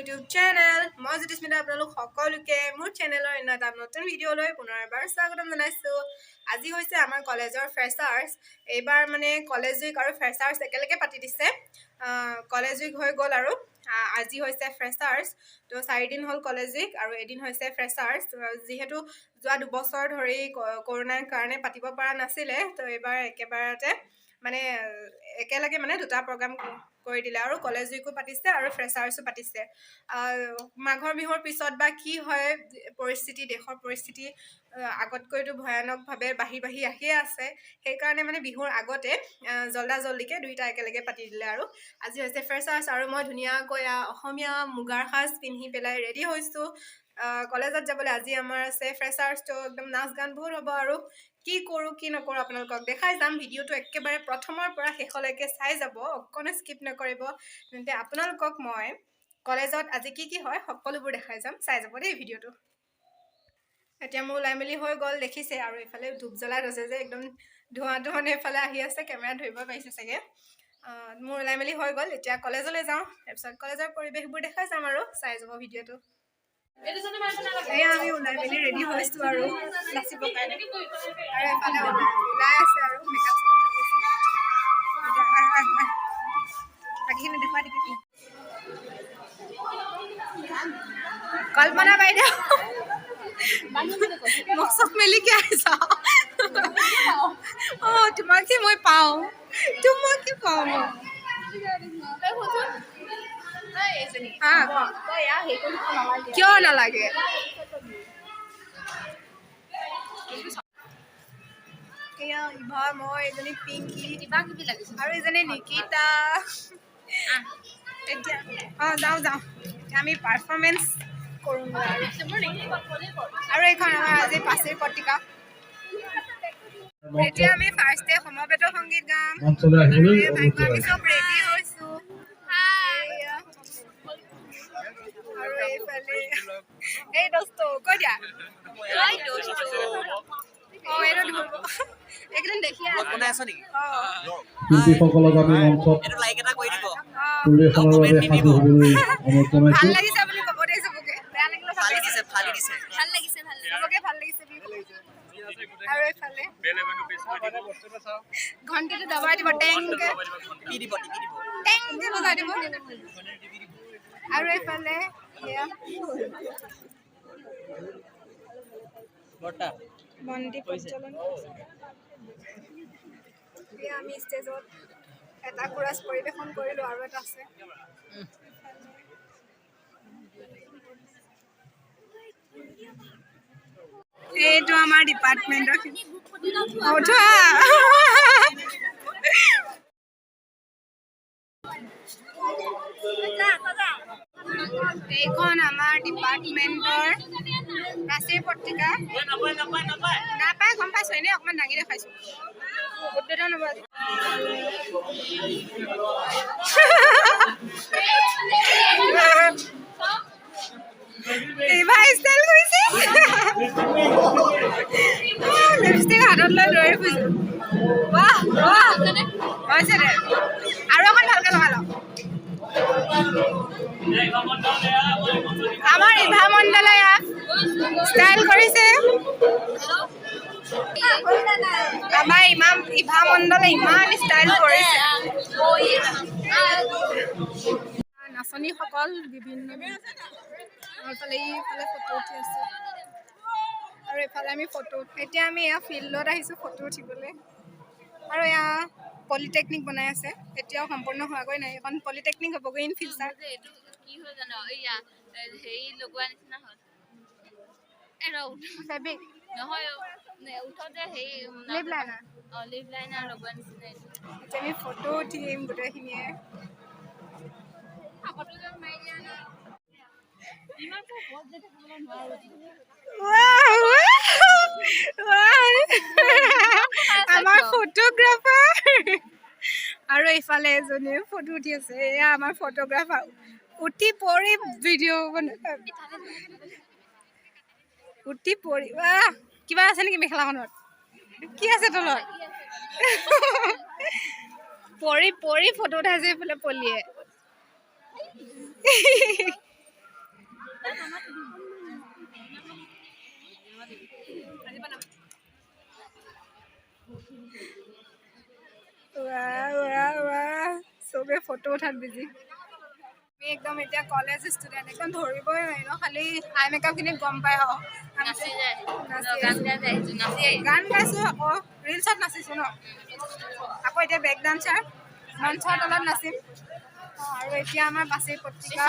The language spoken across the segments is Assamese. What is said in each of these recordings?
ইউটিউব চেনেল মই জ্যোতিস্মিতা আপোনালোক সকলোকে মোৰ চেনেলৰ এটা নতুন ভিডিঅ'লৈ পুনৰ এবাৰ স্বাগতম জনাইছোঁ। আজি হৈছে আমাৰ কলেজৰ ফ্ৰেছাৰ্ছ। এইবাৰ মানে কলেজ উইক আৰু ফ্ৰেছাৰ্ছ একেলগে পাতি দিছে। কলেজ উইক হৈ গ'ল আৰু আজি হৈছে ফ্ৰেছাৰ্ছ। তো 4 দিন হ'ল কলেজ উইক আৰু এদিন হৈছে ফ্ৰেছাৰ্ছ। যিহেতু যোৱা 2 বছৰ ধৰি কৰোণাৰ কাৰণে পাতিব পৰা নাছিলে, তো এইবাৰ একেবাৰতে মানে একেলগে মানে দুটা প্ৰগ্ৰাম কৰি দিলে আৰু কলেজ উইকো পাতিছে আৰু ফ্ৰেছাৰ্ছো পাতিছে। মাঘৰ বিহুৰ পিছত বা কি হয় পৰিস্থিতি, দেশৰ পৰিস্থিতি আগতকৈতো ভয়ানকভাৱে বাঢ়ি আহিয়ে আছে। সেইকাৰণে মানে বিহুৰ আগতে জল্দিকে দুইটা একেলগে পাতি দিলে আৰু আজি হৈছে ফ্ৰেছাৰ্ছ আৰু মই ধুনীয়াকৈ অসমীয়া মুগাৰ সাজ পিন্ধি পেলাই ৰেডি হৈছোঁ কলেজত যাবলৈ। আজি আমাৰ আছে ফ্ৰেছাৰ্ছটো, একদম নাচ গান বহুত হ'ব আৰু কি কৰোঁ কি নকৰোঁ আপোনালোকক দেখাই যাম। ভিডিঅ'টো একেবাৰে প্ৰথমৰ পৰা শেষলৈকে চাই যাব, অকণো স্কিপ নকৰিব। তেন্তে আপোনালোকক মই কলেজত আজি কি হয় সকলোবোৰ দেখাই যাম, চাই যাব দেই ভিডিঅ'টো। এতিয়া মোৰ ওলাই মেলি হৈ গ'ল দেখিছে, আৰু এইফালে ধূপ জ্বলাই থৈছে যে একদম ধোঁৱা এইফালে আহি আছে, কেমেৰাত ধৰিব পাৰিছে চাগে। মোৰ ওলাই মেলি হৈ গ'ল, এতিয়া কলেজলৈ যাওঁ, তাৰপিছত কলেজৰ পৰিৱেশবোৰ দেখাই যাম আৰু চাই যাব ভিডিঅ'টো। এয়া আমি ওলাই মেলি ৰেডি হৈছোঁ আৰু নাচিবৰ কাৰণে, আৰু এফালে ওলাই আছে আৰু মেকআপ বাকীখিনি দেখুৱাই দিবি। কল্পনা বাইদেউ মোক চব মেলি কি আহিছা? তোমাকে মই পাওঁ, তোমাকে পাওঁ মই। কিয় নালাগে? এয়া ইভা, মই এজনী পিংকি আৰু এজনী নিকিতা। এতিয়া যাওঁ আমি পাৰফৰ্মেঞ্চ কৰোঁ আৰু এইখন আমাৰ আজি পাচিৰ পত্ৰিকা। এতিয়া আমি ফাৰ্ষ্ট ডে সমবেত সংগীত গাম আৰু আমি চব ৰেডি হৈছোঁ। আৰু এইফালে এই দোস্তো কৈ দিয়া একদিন দেখি শিল্পীসকলক আমি মঞ্চত পৰিৱেশনৰ বাবে সাজু হ'বলৈ অনুৰোধ জনাইছোঁ। ভাল লাগিছে বুলি ক'ব দেই চবকে, বেয়া লাগিলে ভাল লাগিছে চবকে ভাল লাগিছে বুলি ক'ব। আৰু এইফালে ঘণ্টিটো দবাই দিব, টেংকে বজাই দিব। আৰু এইফালে বন্তি প্ৰজ্বলন। আমি ষ্টেজত এটা কোৰাছ পৰিৱেশন কৰিলোঁ আৰু এটা আছে। এইটো আমাৰ ডিপাৰ্টমেণ্টৰ এইখন আমাৰ ডিপাৰ্টমেণ্টৰ পাচিৰ পত্ৰিকা। নাপায় গম পাইছোঁ, এনেই অকণমান দাঙি দেখাইছোঁ। লিপষ্টিক হাতত লৈ দৌৰি ফুৰিছোঁ। হৈছে দে, আৰু অকণ ভালকৈ লগাই লওঁ। আমাৰ ইভা মণ্ডলে ইয়াত ষ্টাইল কৰিছে। আমাৰ ইভা মণ্ডলে ইমান ষ্টাইল কৰিছে। নাচনীসকল বিভিন্ন এইফালে ফটো উঠি আছে আৰু এইফালে আমি এতিয়া আমি এয়া ফিল্ডত আহিছোঁ ফটো উঠিবলৈ। আৰু এয়া পলিটেকনিক বনাই আছে, এতিয়াও সম্পূৰ্ণ হোৱাগৈ নাই। এখন পলিটেকনিক হ'বগৈ ইন ফিউচাৰ। আমি ফটো উঠিম গোটেইখিনিয়ে। আমাৰ ফটোগ্ৰাফাৰ আৰু এইফালে এজনী ফটো উঠি আছে। এয়া আমাৰ ফটোগ্ৰাফাৰ উঠি পৰি ভিডিঅ' উঠি পৰি কিবা আছে নেকি মেখেলাখনত? কি আছে তলত? পৰি ফটো উঠাইছে এইফালে পলিয়ে। চবে ফটো উঠাত বিজি। আমি একদম এতিয়া কলেজ ষ্টুডেণ্ট একদম ধৰিবই নোৱাৰি ন, খালি আই মেকআপ খিনিত গম পাই আহক। গান গাইছো আকৌ ৰিলচত নাচিছো ন, আকৌ এতিয়া বেক ডান্সাৰ মঞ্চৰ তলত নাচিম। আৰু এতিয়া আমাৰ বাচি পত্ৰিকা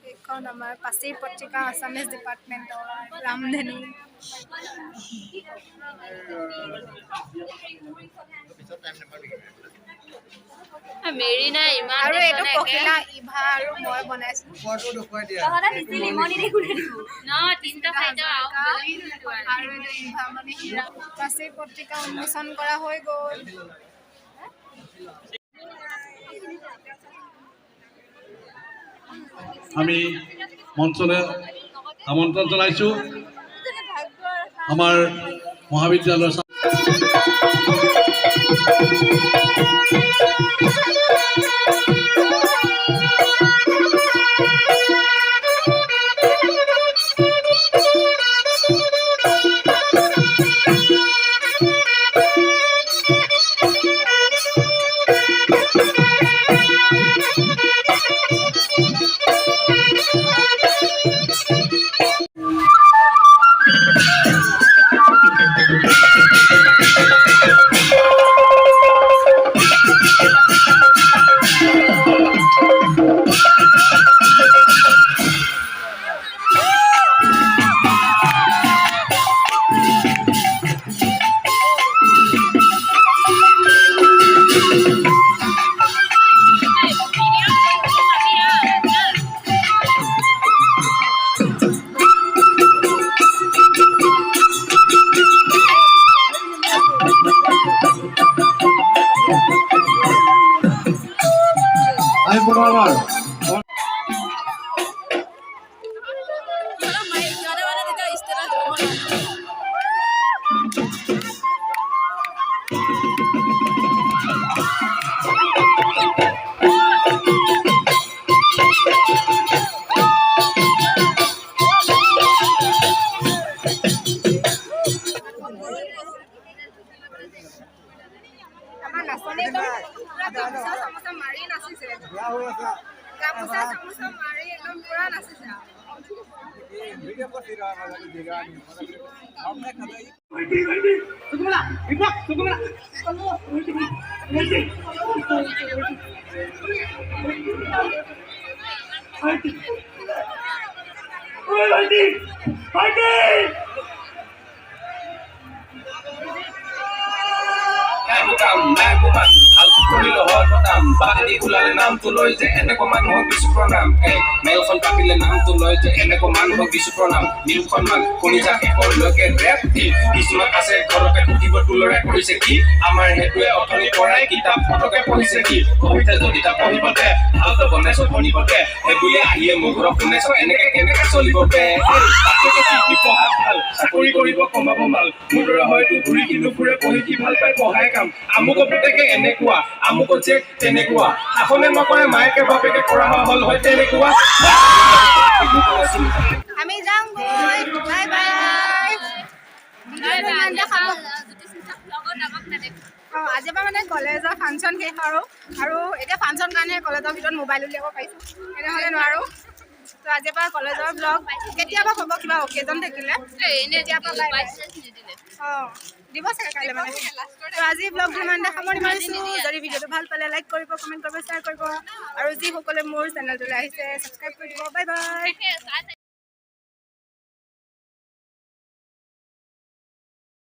এইখন আমাৰ পাচিৰ পত্ৰিকা আছামিজ ডিপাৰ্টমেণ্টৰ ৰামধেনু। আৰু এইটো পখিলা ইভা আৰু মই বনাইছো। আৰু এইটো ইভা মানে পাচিৰ পত্ৰিকা উন্মোচন কৰা হৈ গ'ল। আমি মঞ্চলৈ আমন্ত্ৰণ জনাইছোঁ আমাৰ মহাবিদ্যালয়ৰ আমাৰ নাচনী গামোচা চামোচা মাৰি নাচিছে, গামোচা চামোচা মাৰি একদম পুৰা নাচিছে। নামটো লয় যে এনেকুৱা মানুহক দিছো প্ৰণাম। মেলখন পাতিলে নামটো লয় যে এনেকুৱা মানুহক দিছো প্ৰণাম। নীলসন্মান শুনি যা শেষৰলৈকে ৰেপ কিছুমান আছে ঘৰতে সুধিব তোলৰে কৰিছে কি, আমাৰ সেইটোৱে অথনি পঢ়াই কিতাপ ফটকে পঢ়িছে কি, কবিতা যদি তাক পঢ়িব দে ভালটো বনাইছো শুনিব দে, সেইবুলি আহিয়ে মোৰ ঘৰত শুনাইছো এনেকে কেনেকে চলিব বে। চাকৰি কৰিব কমাব মাল, মোৰ দৰে হয়তো ঘূৰি কিন্তু ফুৰে পঢ়ি কি ভাল পাই পঢ়াই কাম। আমুক পুতেকে এনেকুৱা আমুক যে তেনেকুৱা, শাসনে নকৰে মায়েকে বাপেকে কৰা হল হয় তেনেকুৱা। আমি যাওঁগৈ, বাই বাই। আজিৰ পৰা মানে কলেজৰ ফাংচন শেষ আৰু এতিয়া ফাংচন কাৰণে কলেজৰ ভিতৰত মোবাইল উলিয়াব পাৰিছোঁ, এনেহ'লে নোৱাৰোঁ। তো আজিৰ পৰা কলেজৰ ব্লগ কেতিয়াবা হ'ব, কিবা অকেজন থাকিলে দিব চাগে কাইলৈ মানে। তো আজি ব্লগটো ইমানতে সামৰণি মাৰিছোঁ। যদি ভিডিঅ'টো ভাল পালে লাইক কৰিব, কমেণ্ট কৰিব, শ্বেয়াৰ কৰিব, আৰু যিসকলে মোৰ চেনেলটোলৈ আহিছে ছাবস্ক্ৰাইব কৰি দিব। Bye bye.